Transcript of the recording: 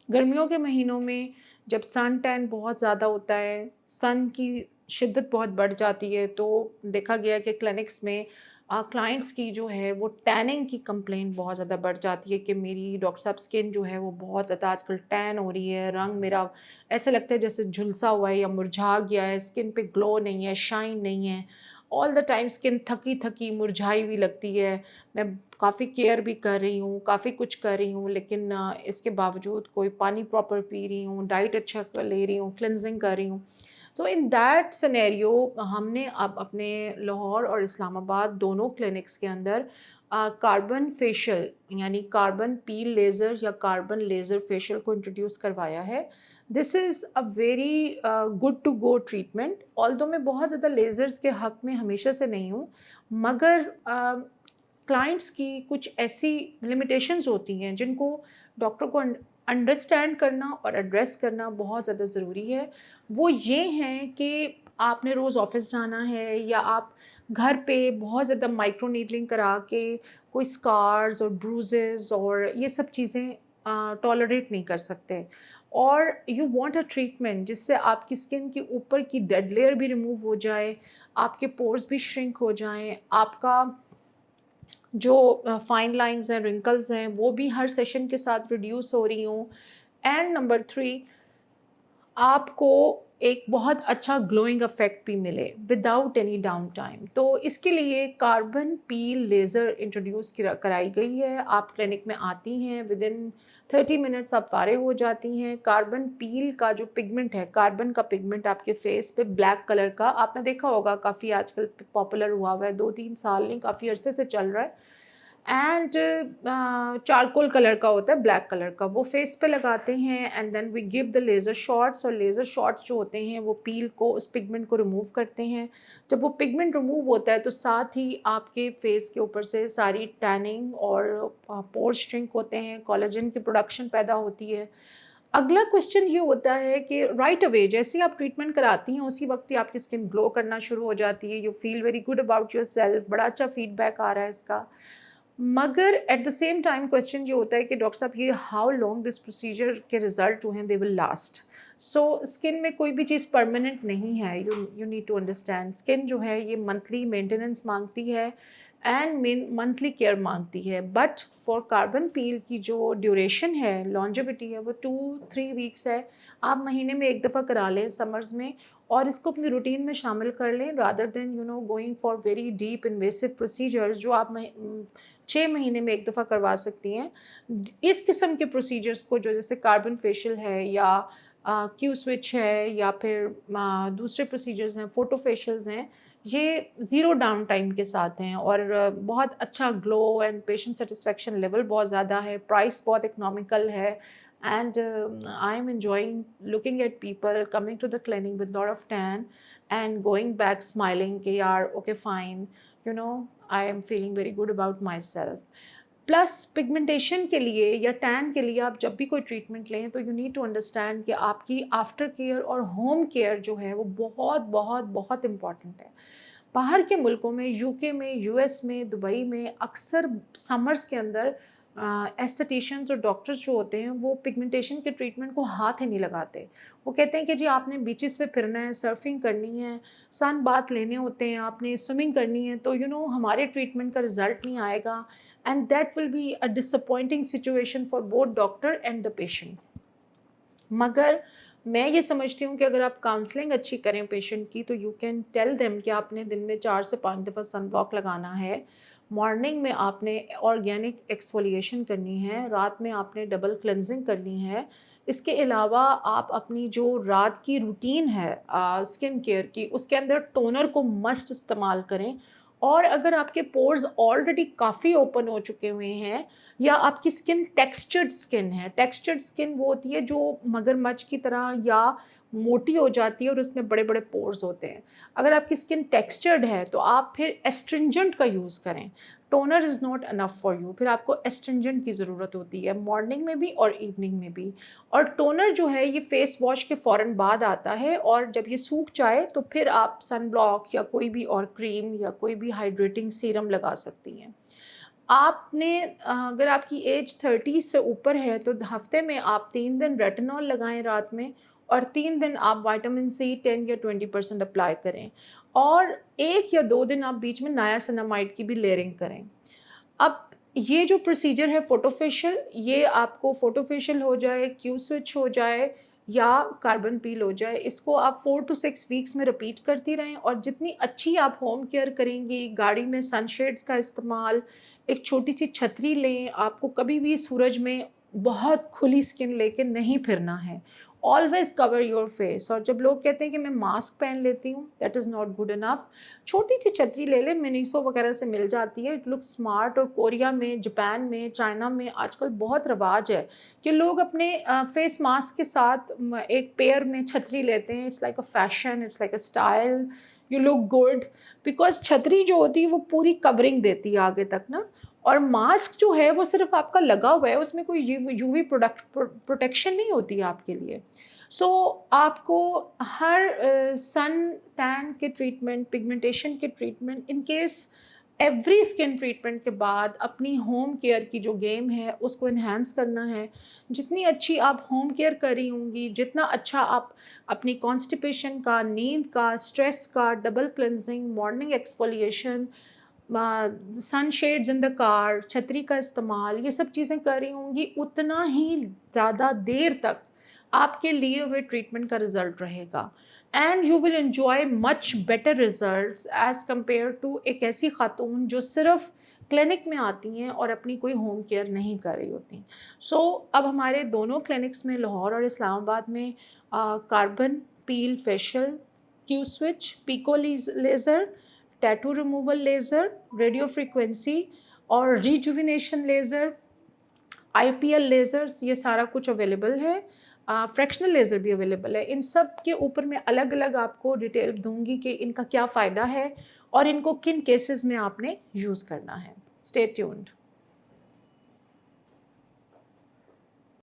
गर्मियों के महीनों में जब सन टैन बहुत ज़्यादा होता है, सन की शिद्दत बहुत बढ़ जाती है, तो देखा गया है कि क्लिनिक्स में क्लाइंट्स की जो है वो टैनिंग की कंप्लेंट बहुत ज़्यादा बढ़ जाती है कि मेरी डॉक्टर साहब स्किन जो है वो बहुत ज़्यादा आजकल टैन हो रही है, रंग मेरा ऐसा लगता है जैसे झुलसा हुआ है या मुरझा गया है, स्किन पे ग्लो नहीं है, शाइन नहीं है। ऑल द टाइम स्किन थकी-थकी, मुरझाई हुई लगती है। मैं काफ़ी केयर भी कर रही हूँ, काफ़ी कुछ कर रही हूँ, लेकिन इसके बावजूद कोई पानी प्रॉपर पी रही हूँ, डाइट अच्छा ले रही हूँ, क्लिनजिंग कर रही हूँ। तो इन दैट सिनेरियो हमने अब अपने लाहौर और इस्लामाबाद दोनों क्लिनिक्स के अंदर कार्बन फेशियल यानी कार्बन पील लेज़र या कार्बन लेज़र फेशियल को इंट्रोड्यूस करवाया है। This is a very good to go treatment. Although मैं बहुत ज़्यादा लेज़र्स के हक़ में हमेशा से नहीं हूँ, मगर क्लाइंट्स की कुछ ऐसी लिमिटेशंस होती हैं जिनको डॉक्टर को अंडरस्टैंड करना और एड्रेस करना बहुत ज़्यादा ज़रूरी है। वो ये हैं कि आपने रोज़ ऑफ़िस जाना है या आप घर पे बहुत ज़्यादा माइक्रो नीडलिंग करा के कोई स्कार्स और ब्रूजेज़ और ये सब चीज़ें टॉलरेट नहीं कर सकते। और यू वांट अ ट्रीटमेंट जिससे आपकी स्किन के ऊपर की डेड लेयर भी रिमूव हो जाए, आपके पोर्स भी श्रिंक हो जाएँ, आपका जो फाइन लाइन्स हैं, रिंकल्स हैं, वो भी हर सेशन के साथ रिड्यूस हो रही हों। एंड नंबर 3, आपको एक बहुत अच्छा ग्लोइंग इफ़ेक्ट भी मिले विदाउट एनी डाउन टाइम। तो इसके लिए कार्बन पील लेज़र इंट्रोड्यूस कराई गई है। आप क्लिनिक में आती हैं, विदिन 30 मिनट्स आप फ़ारिग हो जाती हैं। कार्बन पील का जो पिगमेंट है, कार्बन का पिगमेंट आपके फेस पे ब्लैक कलर का आपने देखा होगा, काफ़ी आजकल पॉपुलर हुआ हुआ है, 2-3 साल नहीं काफ़ी अरसे से चल रहा है। एंड चारकोल कलर का होता है, ब्लैक कलर का, वो फेस पे लगाते हैं and then we give the laser shots. और लेज़र शॉट्स जो होते हैं वो पील को, उस पिगमेंट को रिमूव करते हैं। जब वो पिगमेंट रिमूव होता है तो साथ ही आपके फेस के ऊपर से सारी टैनिंग और पोर श्रिंक होते हैं, कोलेजन की प्रोडक्शन पैदा होती है। अगला क्वेश्चन ये होता है कि राइट अवे जैसे ही आप ट्रीटमेंट कराती हैं उसी वक्त ही आपकी स्किन ग्लो करना शुरू हो जाती है, you feel very good about yourself, बड़ा अच्छा फीडबैक आ रहा है इसका। मगर at the same time question ये होता है कि डॉक्टर साहब ये हाउ लॉन्ग दिस प्रोसीजर के रिजल्ट जो हैं they will last. So skin में कोई भी चीज़ परमानेंट नहीं है, you you need to understand. Skin जो है ये मंथली मेंटेनेंस मांगती है एंड मंथली केयर मांगती है। बट फॉर कार्बन पील की जो ड्यूरेशन है, लॉन्जेविटी है, वो 2-3 वीक्स है। आप महीने में एक दफ़ा करा लें समर्स में और इसको अपनी रूटीन में शामिल कर लें, rather than going for very deep invasive procedures जो आप 6 महीने में एक दफ़ा करवा सकती हैं। इस किस्म के प्रोसीजर्स को जो जैसे कार्बन फेशियल है या क्यू स्विच है या फिर दूसरे प्रोसीजर्स हैं, फोटो फेशियल्स हैं, ये ज़ीरो डाउन टाइम के साथ हैं और बहुत अच्छा glow and patient satisfaction level बहुत ज़्यादा है, प्राइस बहुत इकोनॉमिकल है। And I am enjoying looking at people coming to the clinic with lot of tan and going back smiling कि यार okay fine, you know I am feeling very good about myself. Plus pigmentation के लिए या tan के लिए आप जब भी कोई ट्रीटमेंट लें तो यू नीड टू अंडरस्टैंड कि आपकी आफ्टर केयर और होम केयर जो है वो बहुत बहुत बहुत इम्पॉर्टेंट है। बाहर के मुल्कों में, यूके में, यूएस में, दुबई में अक्सर समर्स के अंदर एस्थेटिशियंस और डॉक्टर्स जो होते हैं वो पिगमेंटेशन के ट्रीटमेंट को हाथ ही नहीं लगाते। वो कहते हैं कि जी आपने बीचेस पे फिरना है, सर्फिंग करनी है, सन बाथ लेने होते हैं, आपने स्विमिंग करनी है, तो हमारे ट्रीटमेंट का रिजल्ट नहीं आएगा and that will be a disappointing situation for both doctor and the patient. मगर मैं ये समझती हूँ कि अगर आप काउंसलिंग अच्छी करें पेशेंट की तो यू कैन टेल देम कि आपने दिन में 4 से 5 दफ़ा सन ब्लॉक लगाना है। मॉर्निंग में आपने ऑर्गेनिक एक्सफोलिएशन करनी है, रात में आपने डबल क्लेंजिंग करनी है। इसके अलावा आप अपनी जो रात की रूटीन है स्किन केयर की, उसके अंदर टोनर को मस्ट इस्तेमाल करें। और अगर आपके पोर्स ऑलरेडी काफ़ी ओपन हो चुके हुए हैं या आपकी स्किन टेक्सचर्ड स्किन है, टेक्सचर्ड स्किन वो होती है जो मगरमच्छ की तरह या मोटी हो जाती है और उसमें बड़े-बड़े पोर्स होते हैं। अगर आपकी स्किन टेक्सचर्ड है तो आप फिर एस्ट्रिंजेंट का यूज़ करें। Toner is not enough for you, फिर आपको एस्ट्रिंजेंट की ज़रूरत होती है मॉर्निंग में भी और इवनिंग में भी। और टोनर जो है ये फेस वॉश के फ़ौरन बाद आता है और जब ये सूख जाए तो फिर आप सन ब्लॉक या कोई भी और क्रीम या कोई भी हाइड्रेटिंग सीरम लगा सकती हैं। آپ نے اگر آپ کی ایج 30 سے اوپر ہے تو ہفتے میں آپ 3 دن ریٹینول لگائیں رات میں، اور 3 دن آپ وائٹامن سی 10 یا 20% اپلائی کریں، اور 1 یا 2 دن آپ بیچ میں نایاسینامائڈ کی بھی لیئرنگ کریں۔ اب یہ جو پروسیجر ہے فوٹو فیشیل، یہ آپ کو فوٹو فیشیل ہو جائے، کیو سوئچ ہو جائے یا کاربن پیل ہو جائے، اس کو آپ 4 ٹو 6 ویکس میں رپیٹ کرتی رہیں، اور جتنی اچھی آپ ہوم کیئر کریں گی، گاڑی میں سن شیڈز کا استعمال، ایک چھوٹی سی چھتری لیں، آپ کو کبھی بھی سورج میں بہت کھلی سکن لے کے نہیں پھرنا ہے، آلویز کور یور فیس۔ اور جب لوگ کہتے ہیں کہ میں ماسک پہن لیتی ہوں، that is not good enough. چھوٹی سی چھتری لے لیں، منیسو وغیرہ سے مل جاتی ہے، اٹ لک اسمارٹ۔ اور کوریا میں، جاپان میں، چائنا میں آج کل بہت رواج ہے کہ لوگ اپنے فیس ماسک کے ساتھ ایک پیئر میں چھتری لیتے ہیں۔ It's like a fashion, it's like a style, you look good, because چھتری جو ہوتی ہے وہ پوری کورنگ دیتی ہے آگے تک نا، اور ماسک جو ہے وہ صرف آپ کا لگا ہوا ہے، اس میں کوئی یو وی پروٹیکشن نہیں ہوتی ہے آپ کے لیے۔ سو آپ کو ہر سن ٹین کے ٹریٹمنٹ، پگمنٹیشن کے treatment, in case every skin treatment کے بعد اپنی ہوم کیئر کی جو گیم ہے اس کو انہینس کرنا ہے۔ جتنی اچھی آپ ہوم کیئر کر رہی ہوں گی، جتنا اچھا آپ اپنی کانسٹیپیشن کا، نیند کا، اسٹریس کا، ڈبل کلینزنگ، مارننگ ایکسفولیشن، سن شیڈز ان دا کار، چھتری کا استعمال، یہ سب چیزیں کر رہی ہوں گی، اتنا ہی زیادہ دیر تک آپ کے لیے ہوئے ٹریٹمنٹ کا رزلٹ رہے گا، and you will enjoy much better results as compare to ایک ایسی خاتون جو صرف کلینک میں آتی ہیں اور اپنی کوئی ہوم کیئر نہیں کر رہی ہوتی۔ سو اب ہمارے دونوں کلینکس میں، لاہور اور اسلام آباد میں، carbon peel facial, Q switch, pico laser, tattoo removal laser, radio frequency اور rejuvenation laser, I P L lasers, یہ سارا کچھ اویلیبل ہے۔ فریکشنل لیزر بھی اویلیبل ہے۔ ان سب کے اوپر میں الگ الگ آپ کو ڈیٹیل دوں گی کہ ان کا کیا فائدہ ہے اور ان کو کن کیسز میں آپ نے یوز کرنا ہے۔ Stay tuned.